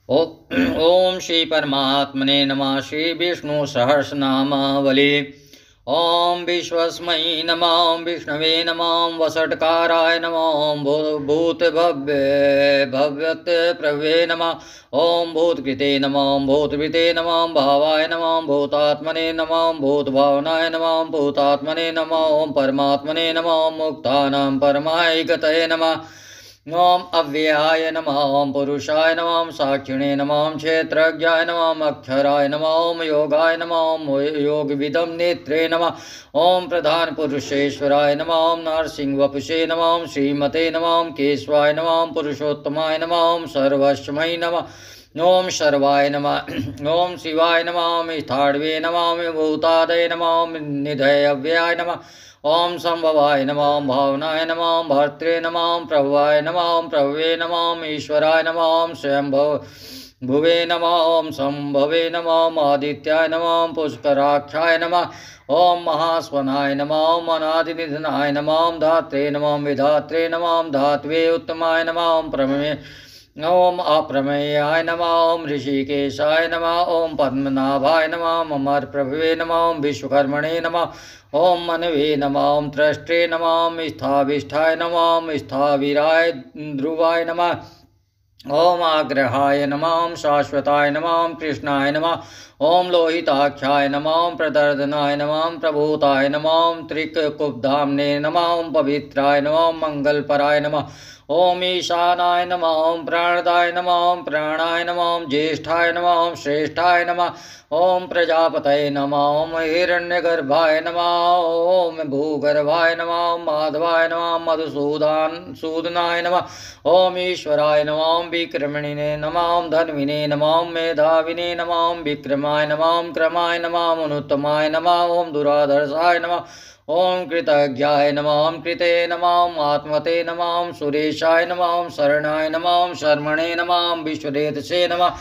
ओ ओम श्री परमात्मने नमः। श्री विष्णु सहस्रनामावली। ओम विश्वस्मै नमः। ओम विष्णवे नमः। ओम वसटकाराय नमः। ओम भूत भव्य भव्यत प्रभवे नमः। ओम भूतकृते नमः। ओम भूतभृते नमः। ओम भावाय नमः। ओम भूतात्मने नमः। ओम भूतभावनाय नमः। ओम भूतात्मने नमः। ओम परमात्मने नमः। ओम मुक्तानां परमाय गतये नमः। ओम अव्ययाय नमः। ओम पुरुषाय नमः। ओम साक्षिणे नमः। ओम क्षेत्रज्ञाय नमः। ओम अक्षराय नमः। ओम योगाय नमः। ओम योगविदं नेत्रे नमः। ओम प्रधान पुरुषेश्वराय नमः। ओम नरसिंहवपुषे नमः। ओम श्रीमते नमः। ओम केशवाय नमः। ओम पुरुषोत्तमाय नमः। ओम सर्वस्मै नमः। ओम शर्वाय नमः। ओम शिवाय नमः। ओम स्थाणवे नमः। ओम भूतादय नमः। ओम निधयव्ययाय नमः। ओम संभवाय नमः। ओम भावनाय नमः। ओम भर्त्रे नमः। ओम प्रभवाय नमः। ओम प्रभवे नमः। ओम ईश्वराय नमः। ओम स्वयंभव भुवे नमः। ओम संभवे नमः। ओम आदित्याय नमः। ओम पुष्कराक्षाय नमः। ओम महास्वनाय नमः। ओम अनादिनिधनाय नमः। ओम धात्रे नमः। ओम विधात्रे नमः। ओम धात्वे उत्तमाय नमः। ओम प्रमेय ओम अप्रमेयाय नमः। ओम ऋषिकेशाय नमः। ओम पद्मनाभाय नमः। ओम अमर प्रभवे नमः। ओम विश्वकर्मणे नमः। ओम मनवे नमः। ओम त्रष्ट्रे नमः। ओम स्थाविष्ठाय नमः। ओम स्थाविराय ध्रुवाय नमः। ओम आग्रहाय नमः। ओम शाश्वताय नमः। ओम कृष्णाय नमः। ओम लोहिताख्याय नमः। ओम प्रदर्दनाय नमः। ओम प्रभूताय नमः। ओम त्रिककुब्धाम्ने नमः। ओम पवित्राय नमः। ओम मंगलपराय नमः। ओम ईशानाय नमः। ओम प्राणदाय नमः। ओम प्राणाय नमः। ओम ज्येष्ठाय नमः। ओम श्रेष्ठाय नमः। ओम प्रजापतये नमः। ओम हिरण्यगर्भाय नमः। ओम भूगर्भाय नमः। ओम माधवाय नमः। मधुसूदनाय नमः। ओम ईश्वराय नमः। ओम विक्रमणिने नमः। ओम धन्विने नमः। ओम मेधाविने नमः। ओम विक्रमाय नमः। ओम क्रमाय नमः। ओम अनुत्तमाय नमः। ओम दुराधर्षाय नमः। ओम कृतज्ञाय नमः। ओम कृते नमः। ओम आत्मते नमः। ओम सुरेशाय नमः। ओम शरणाय नमः। ओम शर्मणे नमः। ओम विश्वदेतसे नमः।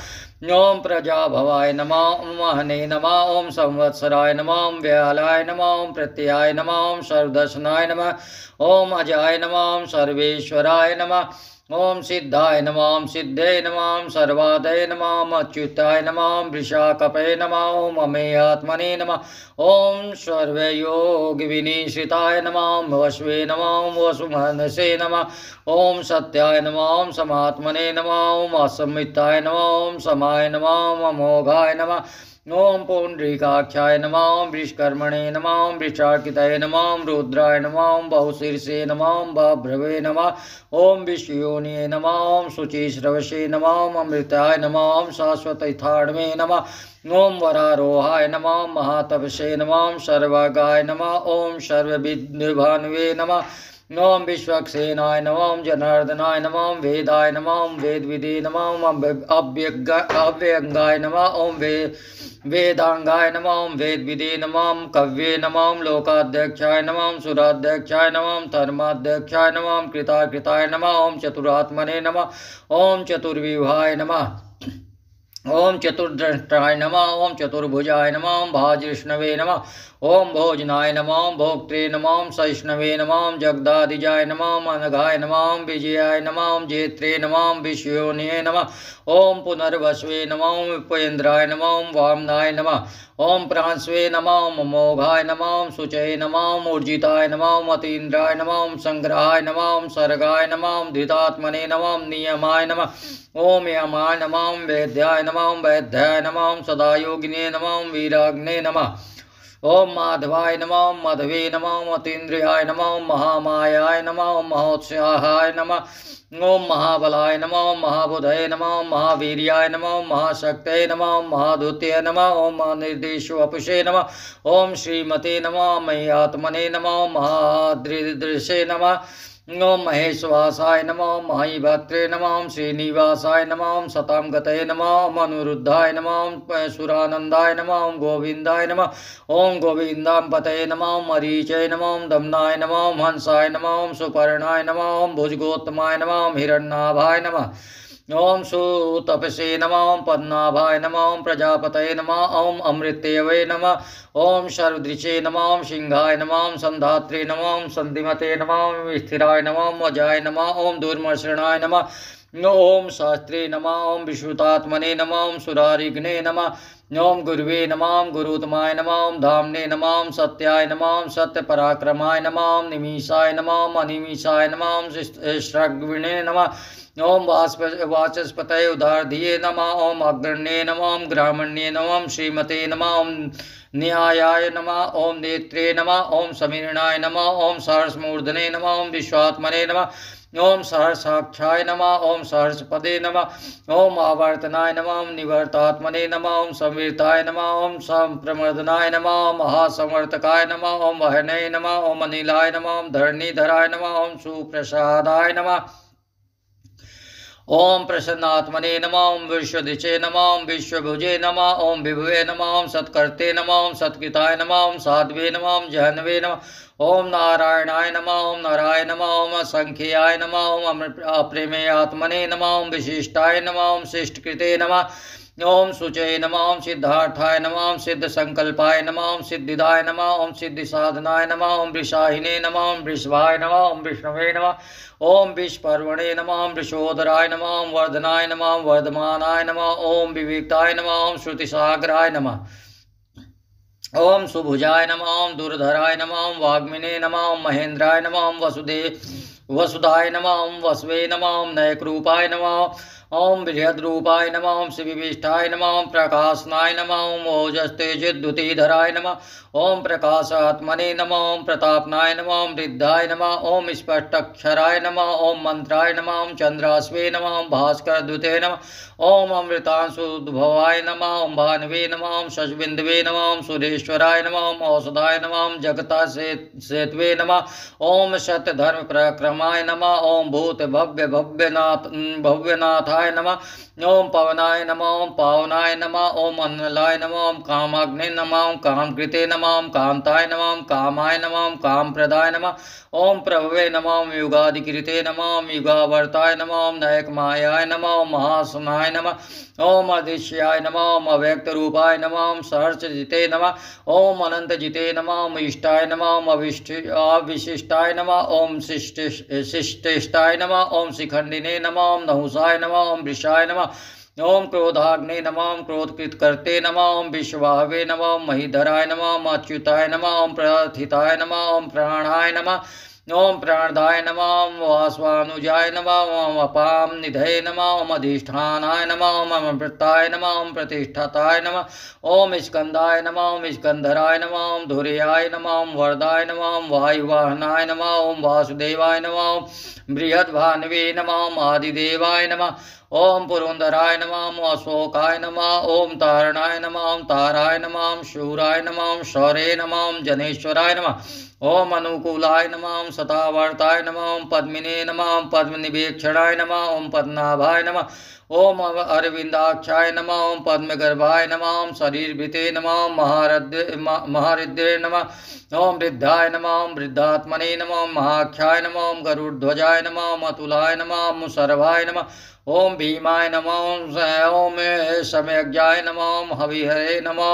ओम प्रजाभवाय नमः। ओम महने नमः। ओम संवत्सराय नमः। ओम व्यालाय नमः। ओम प्रत्ययाय नमः। ओम सर्वदर्शनाय नमः। ओम अजाय नमः। ओम सर्वेश्वराय नमः। ओम सिद्धाय नमः। ओम सिद्धे नमः। ओम सर्वादय नमः। ओम अच्युताय नमः। ओम वृषाकपये नमः। ओम अमेयात्मने नमः। ओम सर्वयोगविनिश्रिताय नमः। ओम वसवे नमः। ओम वसुमनसे नमः। ओम सत्याय नमः। ओम समात्मने नमः। ओम असंमिताय नमः। ओम समाय नमः। ओम अमोघाय नमः। ओम पुंडरीकाक्षाय नमः। ओम विष्कर्मणे नमः। ओम वृषाकितये नमः। ओम रुद्राय नमः। ओम बहुशीर्षे नमः। ओम बभ्रवे नमः। ओम विष्णुयोनिये नमः। ओम शुचिश्रवसे नमः। ओम अमृताय नमः। ओम शाश्वतथाड़वे नमः। ओम वरारोहाय नमः। ओम महातपसे नमः। ओम सर्वगाय नमः। ओम सर्वविद्भानुवे नमः। ओम विश्वक्सेनाय नमः। ओम जनार्दनाय नमः। ओम वेदाय नमः। ओम वेदविदे नमः। ओम अव्यंगाय नमः। ओम वेदांगाय नमः। ओम वेदविदे नमः। ओम कव्ये नमः। ओम लोकाध्यक्षाय नमः। ओम सुराध्यक्षाय नमः। ओम धर्माध्यक्षाय नमः। ओम कृताकृताय नमः। ओम चतुरात्मने नमः। ओम चतुर्विवाहाय नमः। ओम चतुर्दृष्टाय नमः। ओम चतुर्भुजाय नमः। ओम भाजृष्णवे नमः। ओम भोजनाय नमः। ओम भोक्त्रे नमः। ओम सहिष्णवे नमः। ओम जगदादिजाय नमः। ओम अनघाय नमः। ओम विजयाय नमः। ओम जेत्रे नमः। ओम विश्वयोनिये नमः। ओम पुनर्वसवे नमः। ओम उपेन्द्राय नमः। ओम वामनाय नमः। ओम प्रांस्वे नमः। ओम मोघाय नमः। ओम शुचये नमः। ओम ऊर्जिताय नमः। ओम अतीन्द्राय नमः। ओम संग्रहाय नमः। ओम सर्गाय नमः। ओम धृतात्मने नमः। ओम नियमाय नमः। ओम यमाय नमः। ओम वेद्याय नमः। ओम वैद्याय नमः। ओम सदायोगिने नमः। ओम वीराग्ने नमः। ओम माधवाय नमः। ओम मधवे नमः। ओम अतीन्द्रियाय नमः। ओम महामायाय नमः। ओम महोत्साहाय नमः। ओम महाबलाय नमः। ओम महाबुधये नमः। ओम महावीर्याय नमः। ओम महाशक्तये नमः। ओम महाधुत्ये नमः। ओम महानिर्देशवपुषे नमः। ओम श्रीमते नमः। ओम मय्यात्मने नमः। ओम महादृदृशे नमः। ओम महेश्वासाय नमः। ओम महिभद्रे नमः। ओम श्रीनिवासाय नमः। ओम सतां गतये नमः। ओम अनिरुद्धाय नमः। ओम सुरानंदाय नमः। ओम गोविंदाय नमः। ओम गोविंदांपतये नमः। ओम मरीचये नमः। ओम दमनाय नमः। ओम हंसाय नमः। ओम सुपर्णाय नमः। ओम भुजगोत्तमाय नमः। ओम हिरण्यनाभाय नमः। ओम सुतपसे नमः। ओम पद्मनाभाय नमः। ओम प्रजापतये नमः। ओम अमृतेवे नमः। ओम सर्वदृशे नमः। ओम सिंहाय नमः। ओम संधात्रे नमः। ओम संधिमते नमः। ओम स्थिराय नमः। ओम अजाय नमः। ओम दुर्मर्षणाय नमः। ओम शास्त्रे नमः। ओम विश्रुतात्मने नमः। ओम सुरारिघ्ने नमः। ओम गुरुवे नमः। ओम गुरुतमाय नमः। ओम धामने नमः। ओम सत्याय नमः। ओम सत्यपराक्रमाय नमः। ओम निमिषाय नमः। ओम अनिमिषाय नमः। ओम श्रग्विणे नमः। ओम वाचस्पतये उदारधिये नमः। ओम अग्रण्ये नमः। ओम ग्रामण्ये नमः। ओम श्रीमते नमः। ओम न्यायाय नमः। ओम नेत्रे नमः। ओम समीरणाय नमः। ओम सहस्रमूर्धने नमः। ओम विश्वात्मने नमः। ओम सहस्राक्षाय नमः। ओम सहस्रपदे नमः। ओम आवर्तनाय नमः। ओम निवर्तात्मने नमः। ओम संवीरताय नमः। ओम संप्रमर्दनाय नमः। ओम महासंवर्तकाय नमः। ओम वहने नमः। ओम अनिलाय नमः। ओम धरणीधराय नमः। ओम सुप्रसादाय नमः। ओम प्रसन्नात्मने नमः। ओम विश्वदिचे नमः। ओम विश्वभुजे नमः। ओम विभुवे नमः। ओम सत्कर्ते नमः। ओम सत्कृताय नमः। ओम साध्वे नमः। ओम जहन्वे नमः। ओम नारायणाय नमः। ओम नारायण नमः। ओम असंख्याय नमः। ओम अप्रेमेयात्मने नमः। ओम विशिष्टाय नमः। ओम शिष्टकृते नमः। ओम शुचये नमः। ओम सिद्धार्थाय नमः। ओम सिद्ध संकल्पाय नमः। ओम सिद्धिदाय नमः। ओम सिद्धि साधनाय नमः। ओम वृषाहिने नमः। ओम वृषभाय नमः। ओम विष्णवे नमः। ओम विश्वपर्वणे नमः। ओम वृषोदराय नमः। ओम वर्धनाय नमः। ओम वर्धमानाय नमः। ओम विविक्ताय नमः। ओम श्रुतिसागराय नमः। ओम सुभुजाय नमः। ओम दुर्धराय नमः। ओम वाग्मिने नमः। ओम महेंद्राय नमः। ओम वसुधाय नमः। ओम वसवे नमः। ओम नयकरूपाय नमः। ओम बृहद्रूपाय नमः। ओम शिविष्ठाय नमः। ओम प्रकाशनाय नमः। ओम ओजस्तेजद्युतिधराय नमः। ओम प्रकाशात्मने नमः। ओम प्रतापनाय नमः। ओम वृद्धाय नमः। ओम स्पष्टक्षराय नमः। ओम मंत्राय नमः। ओम चंद्रास्वे नमः। ओम भास्करद्युते नमः। ओम अमृतांशुद्भवाय नमः। ओम भानवे नमः। ओम शशबिंदवे नमः। ओम सुरेश्वराय नमः। ओम औषधाय नमः। ओम जगता सेतवे नमः। ओम सत्यधर्म प्रक्रमाय नमः। ओम भूत भव्यनाथाय नमः। ओम पवनाय नमः। ओम पावनाय नमः। ओम अन्नलाय नमः। ओम कामाग्ने नमः। ओम कामकृते नमः। ओम कांताय नमः। ओम कामाय नमः। ओम कामप्रदाय नमः। ओम प्रभवे नमः। ओम युगादिकृते नमः। ओम युगावर्ताय नमः। ओम नयकमायाय नमः। ओम महासनाय नमः। ओम अदृश्याय नमः। ओम अव्यक्त रूपाय नमः। ओम सहस्रजिते नमः। ओम अनंत जिते नमः। ओम इष्टाय नमः। ओम अविशिष्टाय नमः। ओम शिष्टेष्टाय नमः। ओम शिखंडिने नमः। ओम नहुषाय नमः। ओम वृषाय नमः। ओम क्रोधाग्ने नमः। ओम क्रोधकृत करते नमः। ओम विश्वाहवे नमः। ओम महीधराय नमः। ओम अच्युताय नमः। ओम प्रथिताय नमः। ओम प्राणाय नमः। ओम प्राणदाय नमः। ओम वास्वानुजाय नमः। ओम अपाम निधये नमः। ओम अधिष्ठानाय नमः। ओम अमृताय नमः। ओम प्रतिष्ठाताय नमः। ओम स्कंदाय नमः। ओम स्कंधराय नमः। ओम धुर्याय नमः। ओम वरदाय नमः। ओम वायुवाहनाय नमः। ओम वासुदेवाय नमः। ओम बृहद्भानवे नमः। ओम आदिदेवाय नमः। ओम पुरंदराय नमः। ओम अशोकाय नमः। ओम तारणाय नमः। ओम ताराय नमः। ओम शूराय नमः। ओम शौर्ये नमः। ओम जनेश्वराय नमः। ओम अनुकूलाय नमः। ओम सतावर्ताय नमः। ओम पद्मिने नमः। ओम पद्मनिवेक्षणाय नमः। ओम पद्मनाभाय नमः। ओम अरविंदाक्षाय नमः। ओम पद्मगर्भाय नमः। ओम शरीरभिते नमः। ओम महारिद्रे नमः। ओम वृद्धाय नमः। ओम वृद्धात्मने नमः। ओम महाख्याय नमः। ओम गरुड़ध्वजाय नमः। ओम अतुलाय नमः। ओम सर्वाय नमः। ओम भीमाय नमः। ओम सम्यज्ञाय नमः। ओम हविहरे नमः।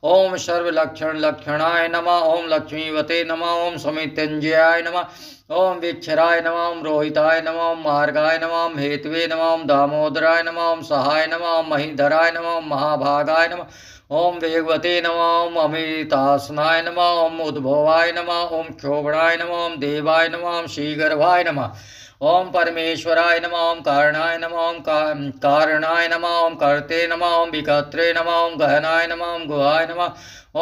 ओम सर्वलक्षण लक्षणाय नमः। ओम लक्ष्मीवते नमः। ओम समित्यंजयाय नमः। ओम विक्षराय नमः। ओम रोहिताय नमः। ओम मार्गाय नमः। ओम हेतवे नमः। ओम दामोदराय नमः। ओम सहाय नमः। ओम महीधराय नमः। ओम महाभागाय नमः। ओम वेगवते नमः। ओम अमृतासनाय नमः। ओम उद्भवाय नमः। ओम क्षोभणाय नमः। ओम देवाय नमः। ओम श्रीगर्भाय नमः। ओम परमेश्वराय नमः। ओम कारणाय नमः। ओम कारणाय नमः। ओम कर्ते नमः। ओम विकर्त्रे नमः। ओम गहनाय नमः। ओम गुहाय नमः।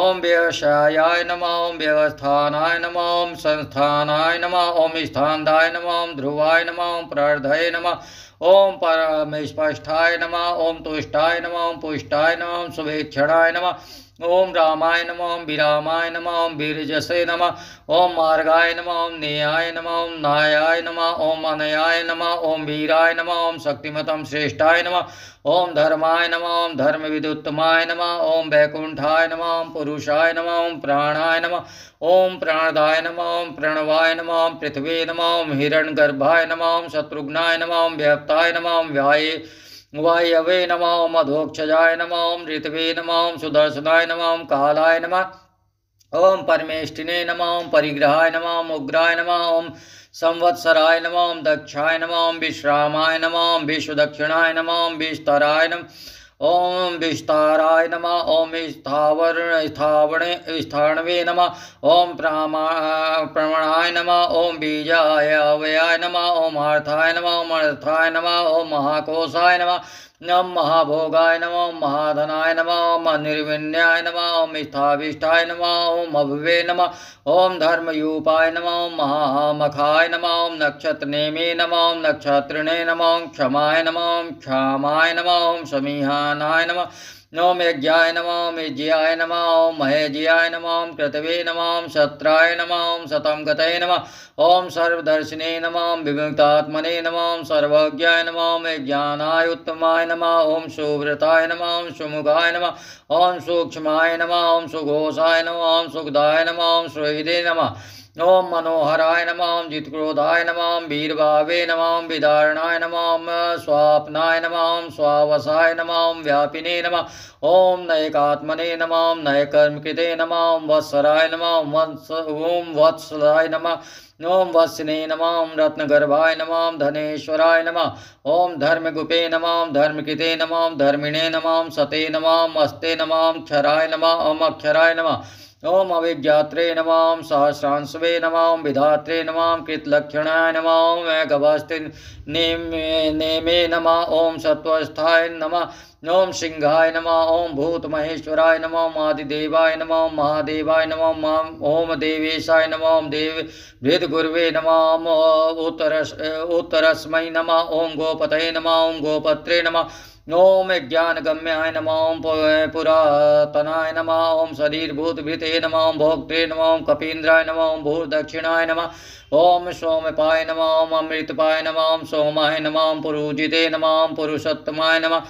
ओम व्यवसायाय नमः। ओम व्यवस्थानाय नमः। ओम संस्थानाय नमः। ओम स्थानदाय नमः। ओम ध्रुवाय नमः। ओम प्रार्धये नमः। ओम परमेष्ठाय नमः। ओम तुष्टाय नमः। ओम पुष्टाय नमः। ओम शुभेक्षणाय नमः। ओम रामाय नमः। ओम विरामाय नमः। ओम वीरजसे नमः। ओम मार्गाय नमः। ओम नेयाय नमः। ओम नायाय नमः। ओम अनयाय नमः। ओम वीराय नमः। ओम शक्तिमतम श्रेष्ठाय नमः। ओम धर्माय नमः। ओम धर्म विदुत्तमाय नमः। ओम वैकुंठाय नमः। ओम पुरुषाय नमः। ओम प्राणाय नमः। ओम प्राणदाय नमः। ओम प्रणवाय नमः। ओम पृथ्वी नमः। ओम हिरण्यगर्भाय नमः। ओम शत्रुघ्नाय नमः। ओम व्याप्ताय नमः। ओम वायवे नमः। ओम अधोक्षजाय नमः। ओम ऋतवे नमः। ओम सुदर्शनाय नमः। ओम कालाय नमः। ओम परमेष्टिने नमः। ओम परिग्रहाय नमः। ओम उग्राय नमः। ओम संवत्सराय नमः दक्षाय नमः विश्रामाय नमः विश्वदक्षिणाय नमः विस्तराय नमः ओम विस्ताराय नमः ओम स्थाणवे नमः ओम प्रमणाय नमः ओम बीजाय अवयाय नमः ओम अर्थाय नमः ओम अर्थाय नमः ओम महाकोशाय नमः ओम महाभोगाय नमः ओम महाधनाय नमः ओम निर्विण्याय नमः ओम स्थाविष्ठाय नमः ओम अभवे नमः ओम धर्मयूपाय नमः ओम महामखाय नमः ओम नक्षत्रनेमे नमः ओम नक्षत्रिणे नमः ओम क्षमाय नमः ओम क्षामाय नमः ओम समीहानाय नमः ओम यज्ञाय नमः ओम यज्ञाय नमः ओम महेज्याय नमः ओम कृतवे नमः ओम सत्राय नमः ओम सतं गतये नमः ओम सर्वदर्शिने नमः ओम विमुक्तात्मने नमः ओम सर्वज्ञाय नमः ओम ज्ञानाय उत्तमाय नमः ओम सुव्रताय नमः ओम सुमुखाय नमः ओम सूक्ष्माय नमः ओम सुघोषाय नमः ओम सुखदाय नमः ओम सुहृदे नमः ओम मनोहराय नमः ओम जितक्रोधाय नमः ओम वीरभावे नमः ओम विदारणाय नमः ओम स्वाप्नाय नमः ओम स्वावसाय नमः ओम व्यापिने नमः ओम नयकात्मने नमः ओम नयकर्मकृते नमः ओम वत्सराय नमः ओम वत्सलाय नमः ओम वत्सिने नमः ओम रत्नगर्भाय नमः ओम धनेश्वराय नमः ओम धर्मगुपे नमः ओम धर्मकृते नमः ओम धर्मिणे नमः ओम सते नमः ओम अस्ते नमः ओम क्षराय नमः ओम अक्षराय नमः ओम अविज्ञात्रे नमः ओम सहस्रांशवे नमः ओम विधात्रे नमः ओम कृतलक्षणाय नमः ओम एकभस्ति नेमे नमः ओम सत्वस्थाय नमः ओम सिंहाय नमः ओम भूतमहेश्वराय नमः ओम आदिदेवाय नमः ओम महादेवाय नमः ओम देवेशाय नमः ओम देव भृतगुर्वे नमः ओम उत्तरस्मै नमः ओम गोपतये नमः ओम गोपत्रे नमः ओम ज्ञानगम्याय नमः ओम पुरातनाय नमः ओम शरीरभूतभृते नमः ओम भोक्त्रे नमः ओम कपीन्द्राय नमः ओम भूर्दक्षिणाय नमः ओम सोमपाय नमः ओम अमृतपाय नमः ओम सोमाय नमः ओम पुरुजिते नमः ओम पुरुषोत्तमाय नमः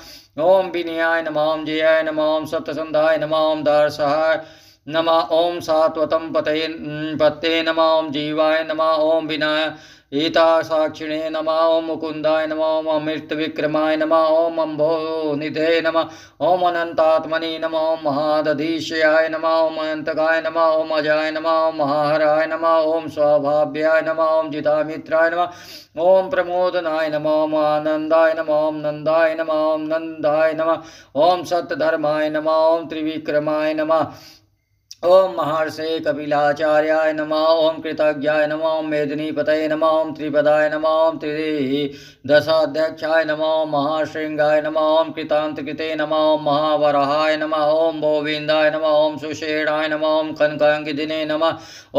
ओम विनयाय नमः ओम जयाय नमः ओम सत्यसंधाय नमः ओम दार्शहाय नमः ओम सात्वतं पते नमः ओम जीवाय नमः ओम विनाय ईता साक्षिणे नमः ओम मुकुंदाय नमः ओम अमृत विक्रमाय नमः ओम अम्भो निधे नमः ओम अनंतात्मनि नमः ओम महादधीशयाय नमः ओम अनंतकाय नमः ओम अजाय नमः ओम महाहराय नमः ओम स्वभाव्याय नमः ओम जितामित्राय नमः ओम प्रमोदनाय नमः ओम आनंदाय नमः ओम नंदाय नमः ओम नंदाय नमः ओम सत्यधर्माय नमः ओम त्रिविक्रमाय नमः ओम महर्षे कपिलाचार्याय नमः ओम कृतज्ञाय नमः ओम मेदिनीपतये नमः ओम त्रिपदाय नमः ओम त्रिदशाध्यक्षाय नमः ओम महाशृंगाय नमः ओम कृतांतकृते नमः ओम महावराहाय नमः ओम गोविंदाय नमः ओम सुषेणाय नमः ओम कनकांगिदिने नमः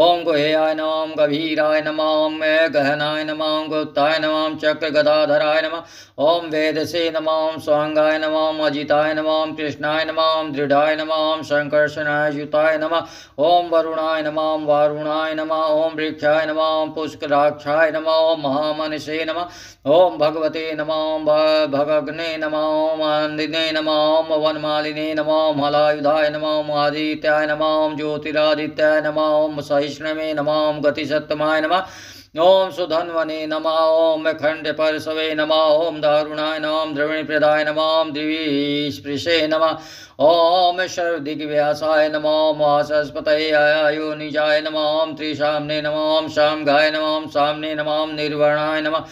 ओम गुहेयाय नमः ओम गभीराय नमः ओम गहनाय नमः ओम गुप्ताय नमः ओम चक्रगदाधराय नमः ओम वेदसे नमः ओम स्वांगाय नमः ओम अजिताय नमः ओम कृष्णाय नमः ओम दृढ़ाय नमः ओम संकर्षणाय युताय नमः ओम वरुणाय नमः ओम वारुणाय नमः ओम वृक्षाय नमः ओम पुष्कराक्षाय नमः ओम महामनसे नमः ओम भगवते नमः ओम भगग्ने नमः ओम आनंदिने नमः ओम वनमालिने नमः ओम हलायुधाय नमः ओम आदित्याय नमः ओम ज्योतिरादित्याय नमः ओम सहिष्णवे नमः ओम गतिसत्तमाय नमः ओम सुधन्वने नमः ओम खंड परसवे नमः ओम दारुणाय नमः द्रविणप्रदाय नमः ओम दिविस्पृशे नमः ओम शर्वदिग्व्यासाय नमः ओम वाचस्पतये आयोनिजाय नमः ओम त्रिशाम्ने नमः ओम शाम्गाय नमः ओम साम्ने नमः ओम निर्वर्णाय नमः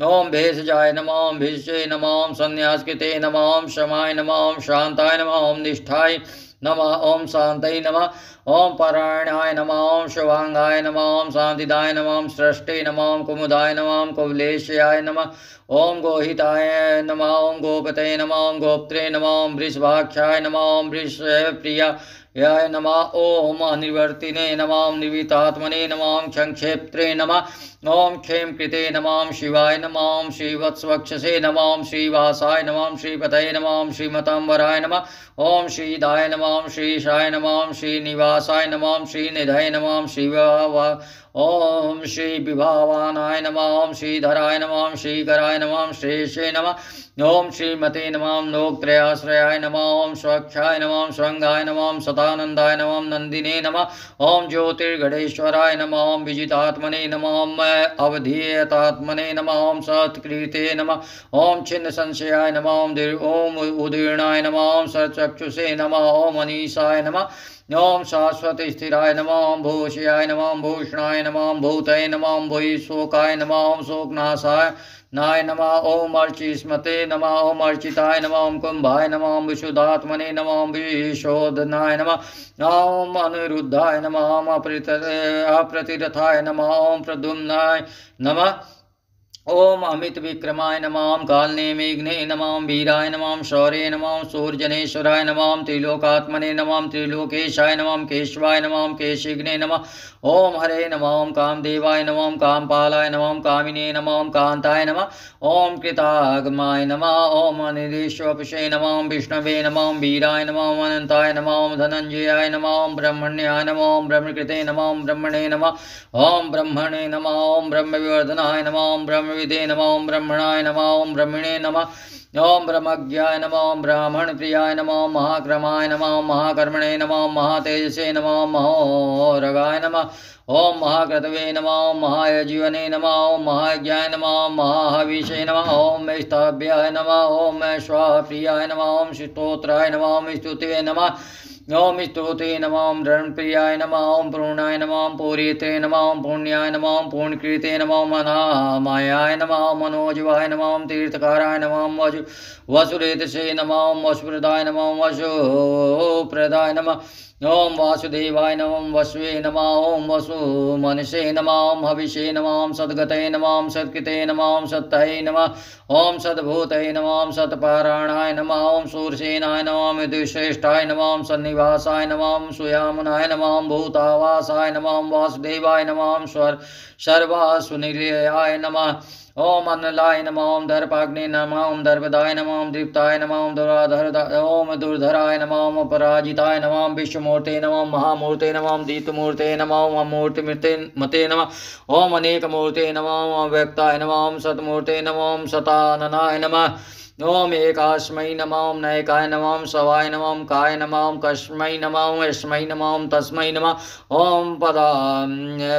ओम भेषजाय नमः ओम भिषे नमः ओम संन्यासकृते नमः ओम शमाय नमः ओम शांताय नमः ओम निष्ठाय नमः ओम शांतये नमः ओम परायणाय नमः ओम शिवांगाय नमः ओम शांतिदाय नमः ओम सृष्टे नमः ओम कुमुदाय नमः ओम कुवलेशाय नमः ओम गोहिताय नमः ओम गोपतये नमः ओम गोप्त्रे नमः ओम वृषभाक्षाय नमः ओम वृषप्रियाय नमः ओम अनिवर्तिने नमः ओम निवितात्मने नमः ओम संक्षेप्त्रे नमः ओम क्षेम कृते नमः ओम शिवाय नमः ओम श्रीवत्सवक्षसे नमः ओम श्रीवासाय नमः ओम श्रीपतये नमः ओम श्रीमतांबराय नमः ओम श्रीदाय नमः ओम श्रीशाय नमः ओम श्रीनिवासाय नमः ओम श्रीनिधये नमः ओम शिवा ओम श्री विभावानाय नमः ओम श्रीधराय नमः ओम श्रीकराय नमः ओम श्रेष्ठे नमः ओम श्रीमते नमः ओम लोकत्रयाश्रयाय नमः ओम स्वक्षाय नमः ओम स्वंगाय नमः ओम सतानंदाय नमः ओम नंदिने नमः ओम ज्योतिर्गणेश्वराय नमः ओम विजितात्मने नमः ओम अवधीयतात्मने नमः ओम सत्कृते नमः ओम छिन्न संशयाय नमः ओम उदीर्णाय नमः ओम सचक्षुषे नमः ओम अनीशाय नमः ओम शाश्वत स्थिराय नमः। ओम भूषयाय नमः। ओम भूषणाय नमः। ओम भूतये नमः। ओम भूयिशोकाय नमः। ओम शोकनाशाय नाय नमः। ओम अर्चिस्मते नमः। ओम अर्चिताय नमः। ओम कुंभाय नमः। ओम विशुद्धात्मने नमः। ओम विशोधनाय नमः। ओम अनिरुद्धाय नमः। ओम अप्रतिरथाय नमः। ओम प्रद्युम्नाय नमः। ओम अमित विक्रमाय नमः। कालने मेघ्ने नमः। वीराय नमः। शौर्ये नमः। सूर्यजनेश्वराय नमः। त्रिलोकात्मने नमः। त्रिलोकेशाय नमः। केशवाय नमः। केशिग्ने नमः। ओम हरे नमः। ओम कामदेवाय नमः। ओम कामपालाय नमः। ओम कामिने नमः। ओम कांताय नमः। ओम कृतागमाय नमः। ओम अनिलेश्वपशे नमः। ओम विष्णवे नमः। ओम वीराय नमः। ओम अनंताय नमः। ओम धनंजयाय नमः। ओम ब्रह्मण्याय नमः। ओम ब्रह्मकृते नमः। ओम ब्रह्मणे नमः। ओम ब्रह्मणे नमः। ओम ब्रह्मविवर्धनाय नमः। ओम ब्रह्मविदे नमः। ओम ब्रह्मणाय नमः। ओम ब्रह्मणे नमः। ओम ब्रह्मज्ञाय नमः। ओम ब्राह्मण प्रियाय नमः। ओम महाक्रमाय नमः। ओम महाकर्मणे नमः। ओम महातेजसे नमः। ओम महोरगाय नमः। ओम महाक्रतवे नमः। ओम महायजीवने नमः। ओम महाज्ञाय नमः। ओम महाहविषे नमः। ओम स्तभ्याय नमः। ओम स्वाप्रियाय नमः। ओम स्तोत्राय नमः। ओम स्तुते नमः। ओम स्तुते नमः। ओम रणप्रियाय नमः। ओम पूर्णाय नमः। ओम पूर्यते नमः। ओम पुण्याय नमः। ओम पूर्णकृते नमः। ओम अनामायाय नमः। ओम मनोजवाय नमः। ओम तीर्थकाराय नमः। ओम वसुरेतसे नमः। ओम वसुप्रदाय नमः। ओम वसुप्रदाय नमः। ओम वासुदेवाय नमः। ओम वसुवे नमः। ओम वसुमनसे नमः। ओम हविषे नमः। ओम सद्गतये नमः। ओम सत्कृते नमः। ओम सत्तये नमः। ओम सद्भूतये नमः। ओम सत्पारायणाय नमः। ओम सूरसेनाय नमः। ओम विदुश्रेष्ठाय नमः। ओम सन्निवासाय नमः। ओम सुयामुनाय नमः। ओम भूतावासाय नमः। ओम वासुदेवाय नमः। ओम सर्वासुनिलयाय नमः। ओम अन्नलाय नमः। ओम दर्पाग्ने नमः। ओम दर्पदाय नमः। ओम दीप्ताय नमः। ओम ओम दुर्धराय नमः। ओम अपराजिताय नमः। ओम विश्वमूर्ते नमः। ओम महामूर्ते नमः। ओम दीप्तमूर्ते नमः। ओम मूर्तिमते मते नमः। ओम अनेकमूर्ते नमः। ओम अव्यक्ताय नमः। ओम सतमूर्ते नमः। ओम सताननाय नमः। ओम एकास्मै नमः। ओम नैकाय नमः। ओम सवाय नमः। ओम काय नमः। ओम कस्मै नमः। ओम यस्मै नमः। ओम तस्मै नमः। ओम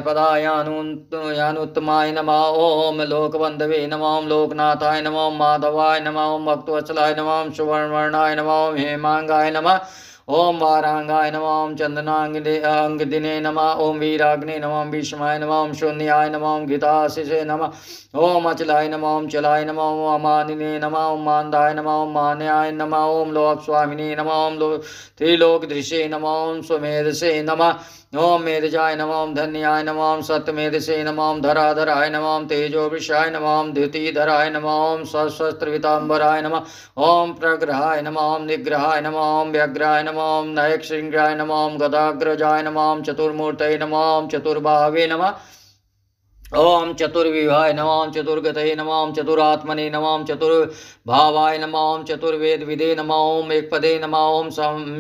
पदायानुत्तमाय नमः। ओम लोकबंधवे नमः। ओम लोकनाथाय नमः। ओम माधवाय नमः। ओम भक्तवत्सलाय नमः। ओम सुवर्णवर्णाय नमः। ओम हेमांगाय नमः। ओम वारांगाय नमः। ओम चंदनांगदिने नमः। ओम वीराग्ने नमः। ओम भीष्माय नमः। ओम शून्याय नमः। ओम गीताशिषे नमः। ओम अचलाय नमः। ओम चलाय नमः। ओम अमानिने नमः। ओम मानदाय नमः। ओम मान्याय नमः। ओम लोक स्वामिने नमः। ओम त्रिलोकधृषे नमः। ओम स्वमेधसे नमः। ओम मेधजाय नमः। ओम धन्याय नमः। ओम सत्यमेधसे नमः। ओम धराधराय नमः। ओम तेजोविषाय नमः। ओम द्युतिधराय नमः। ओम सशस्त्रवितांबराय नमः। ओम प्रग्रहाय नमः। ओम निग्रहाय नमः। ओम व्यग्राय नमः। ओम नयकशृंगाय नमः। ओम गदाग्रजाय नमः। ओम चतुर्मूर्तये नमः। ओम चतुर्बाहवे नमः। ओम चतुर्विवाय नमः। ओम चतुर्गतये नमः। ओम चतुरात्मने नमः। ओम चतुर्भावाय नमः। ओम चतुर्वेदविदे नमः। ओम एकपदे नमः। ओम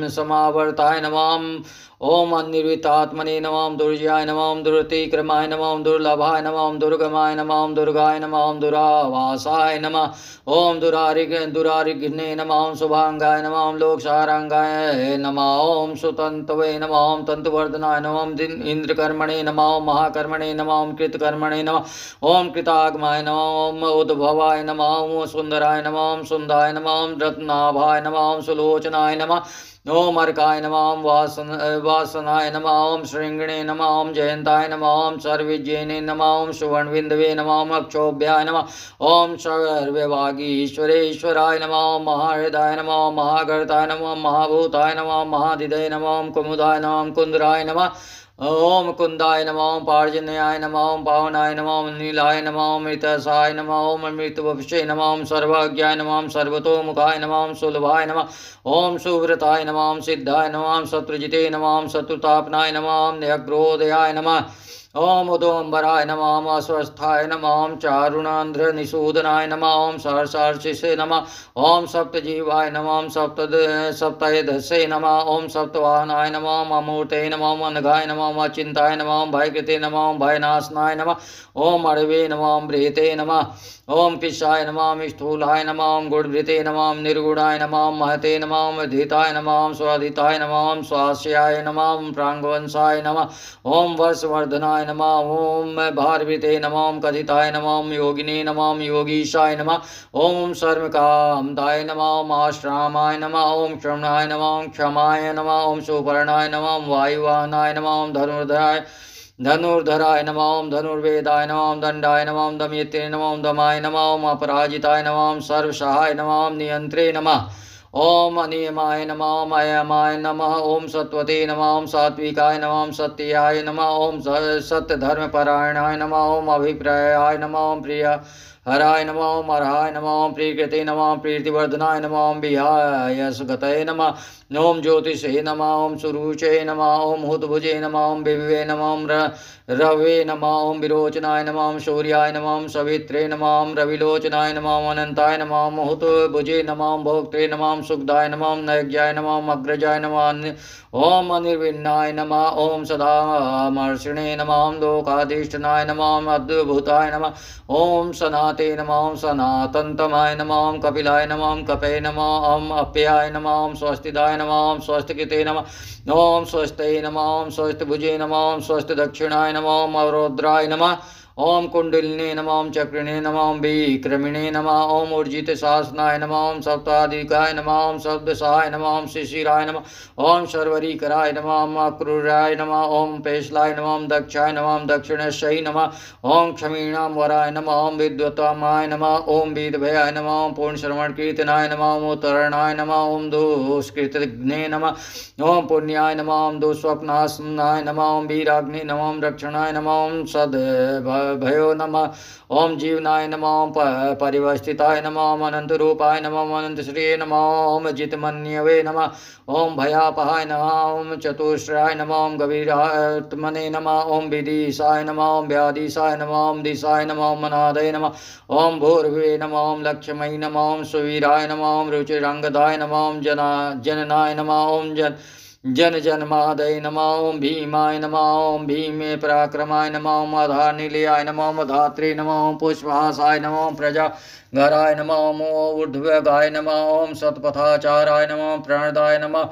समावर्ताय नमः। ओम अनिर्वितात्मने नमः। ओम दुर्जयाय नमः। ओम दुरतिक्रमाय नमः। ओम दुर्लभाय नमः। ओम दुर्गमाय नमः। ओम दुर्गाय नमः। ओम दुरावासाय नमः। ओम दुरारिघ्ने नमः। ओम शुभांगाय नमः। ओम लोकसारांगाय नमः। ओम सुतंतवे नमः। ओम तंतुवर्धनाय नमः। ओम इंद्रकर्मणे नमः। ओम महाकर्मणे नमः। ओम कृतकर्मणे नमः। ओम कृतागमाय नमः। ओम उद्भवाय नमः। ओम सुंदराय नमः। ओम सुंदाय नमः। ओम रत्नाभाय नमः। ओम सुलोचनाय नमः। ओम अर्काय नमः। ओम वासनाय नमः। ओम श्रृंगिणे नमः। ओम जयंताय नमः। ओम सर्वविजयने नमः। ओम सुवर्णविंदवे नमः। ओम अक्षोभ्याय नमः। ओम सर्वभागीश्वरेश्वराय नमः। ओम महाहृदाय नमः। ओम महागर्ताय नमः। ओम महाभूताय नमः। ओम महादिदय नमः। ओम कुमुदाय नमः। ओम कुंदराय नमः। ओम कुंदाय नमः। ओम पार्जन्याय नमः। ओम पावनाय नमः। ओम नीलाय नमः। ओम मृतसाय नमः। ओम मृतवपुषे नमः। ओम सर्वज्ञाय नमः। ओम सर्वतोमुखाय नमः। ओम सुलभाय नमः। ओम सुव्रताय नमः। ओम सिद्धाय नमः। ओम शत्रुजिते नमः। ओम शत्रुतापनाय नमः। ओम न्यग्रोदयाय नमः। ओम उदोम्बराय नमः। ओम अस्वस्थाय नमः। ओम चारुणांध्र निषूदनाय नमः। ओम सहर्षार्चिसे नमः। ओम सप्तजीवाय नमः। ओम सप्तयधसे नमः। ओम सप्तवाहनाय नमः। ओम अमूर्ते नमः। ओम अनघाय नमः। ओम अचिंताय नमः। ओम भयकृते नमः। ओम भयनाशनाय नमः। ओम अड़वे नमः। ओम बृहते नमः। ओम पिशाय नमः। ओम स्थूलाय नमः। ओम गुणभृते नमः। ओम निर्गुणाय नमः। ओम महते नमः। ओम अधिताय नमः। ओम स्वाधिताय नमः। ओम स्वास्याय नमः। ओम प्रांगवंशाय नमः। ओम वर्षवर्धनाय योगिनाय नमः ओम भारविते नमः ओम कथिताय नमः ओम योगिने नमः ओम योगीशाय नमः ओम सर्वकामदाय नमः ओम आश्रामाय नमः ओम श्रवणाय नमः ओम क्षमाय नमः ओम सुपर्णाय नमः ओम वायुवाहनाय नमः ओम धनुर्धराय नमः ओम धनुर्वेदाय नमः ओम दंडाय नमः ओम दमयते नमः ओम दमाय नमः ओम अपराजिताय नमः ओम सर्वसहाय नमः ओम नियंत्रे नमः ओम अनियमाय नमः ओम अयमाय नमः ओम सत्वते नमः ओम सात्विकाय नमः ओम सत्याय नमः ओम सत्यधर्मपरायणाय नमः ओम अभिप्रायाय नमः ओम प्रिय हराय नमः ओम अर्हाय नमः ओम प्रीकृते नमः ओम प्रीतिवर्धनाय नमः ओम विहाय सुगतये नमः ओम ज्योतिषे नमः ओम सुरुचे नमः ओम हुतभुजे नमः ओम विभवे नमः ओम रवे नमः ओम विरोचनाय नमः ओम शौर्याय नमः ओम सवित्रे नमः ओम रविलोचनाय नमः ओम अनंताय नमः ओम हुतभुजे नमः ओम भोक्त्रे नमः ओम सुखदाय नमः ओम नैज्ञाय नमः ओम अग्रजाय नमः ओम अनिर्विन्नाय नमः ओम सदामर्षिणे नमः ओम लोकाधीष्टनाय नमः ओम अद्भुताय नमः ओम सनाते नमः ओम सनातनतमाय नमः ओम कपिलाय नमः ओम कपे नमः ओम अप्याय नमः ओम स्वस्तिदाय नमः ओम स्वस्तिकृते नमः ओम स्वस्ते नमः ओम स्वस्तिभुजे नमः ओम स्वस्तिदक्षिणाय नमः ओम अवरोद्राय नमः ओम कुंडलिने नमः ओम चक्रिणे नमः ओम विक्रमिणे नमः ओम ऊर्जित शासनाय नमः ओम सप्ताधिकाय नमः ओम शब्दसहाय नमः ओम शिशिराय नमः ओम शर्वरीकराय नमः ओम अक्रूराय नमः ओम पेशलाय नमः ओम दक्षाय नमः ओम दक्षिणेश्वरी नमः ओम क्षमीणां वराय नमः ओम विद्वत्तमाय नमः ओम वेदभयाय नमः ओम पूर्ण श्रवण कीर्तनाय नमः ओम उत्तरणाय नमः ओम दुष्कृतघ्ने नमः ओम पुण्याय नमः ओम दुस्वप्नाशनाय नमः ओम वीराग्नि नमः ओम रक्षणाय नमः ओम भयो नमः ओम जीवनाय नमः ओम परिवस्थिताय नमः ओम अनंत रूपाय नमः ओम अनंत श्रिये नमः ओम जितमन्यवे नमः ओम भयापहाय नमः ओम चतुश्राय नमः ओम गभीरात्मने नमः ओम विदिशाय नमः ओम व्यादिशाय नमः ओम दिशाय नमः ओम मनादय नमः ओम भूर्भुवे नमः ओम लक्ष्मय नमः ओम सुवीराय नमः ओम रुचिरंगदाय नमः ओम जननाय नमः ओम जनमादय नमः ओम भीमाय नमः ओम भीमे पराक्रमाय नमः ओम अधानिलयाय नमः ओम धात्रे नमः ओम पुष्पहासाय नमः ओम प्रजागराय नमः ओम ऊर्ध्वगाय नमः ओम सतपथाचाराय नमः ओम प्रणदाय नमः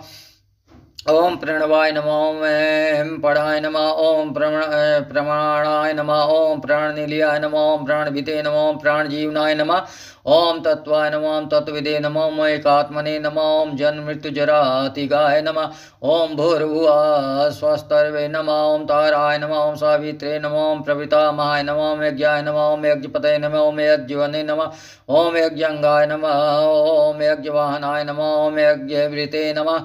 ओम प्रणवाय नमः ओम पढ़ाय नमः ओम प्रमाणाय नमः ओम प्राणनिलयाय नमः ओम प्राणभिते नमः ओम प्राणजीवनाय नमः ओम तत्वाय नमः ओम तत्विदे नमः ओम एकात्मने नमः ओम जन्म मृत्यु जरातिगाय नमः ओम भूर्भुवः स्वस्तर्वे नमः ओम ताराय नमः ओम सावित्रे नमः ओम प्रपितामहाय नमः ओम यज्ञाय नमः ओम यज्ञपतये नमः ओम यज्ञवने नमः ओम यज्ञंगाय नमः ओम यज्ञवाहनाय नमः ओम यज्ञवृते नमः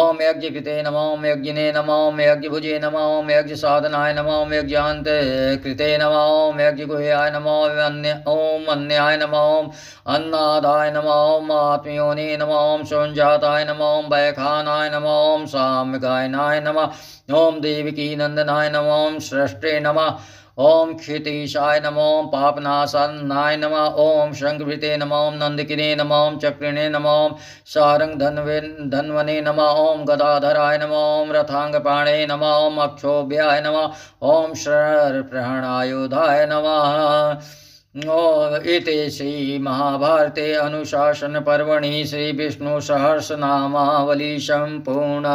ओम यज्ञकृते नमः ओम यज्ञिने नमः ओम यज्ञभुजे नमः ओम यज्ञसाधनाय नमः ओम यज्ञान्ते कृते नमः ओम यज्ञगुह्याय नमः ओम अन्याय नमः ओम अन्नादाय नमः ओम आत्मयोनि नमः ओम संजाताय नमः ओम वैखानाय नमः ओम साम्यगायनाय नमः ओम देवकी नंदनाय नमः ओम सृष्टे नमः ओम क्षितीशाय नमः ओम पापनाशनाय नमः ओम शंखभृते नमः ओम नंदकिने नमः ओम चक्रिणे नमः ओम सारंग धन्वने नमः ओम गदाधराय नमः ओम रथांगपाणे नमः ओम अक्षोभ्याय नमः ओम शरप्रहणायुधाय नमः। इति श्री महाभारते अनुशासन पर्वणि श्री विष्णु सहस्रनामावली संपूर्णा।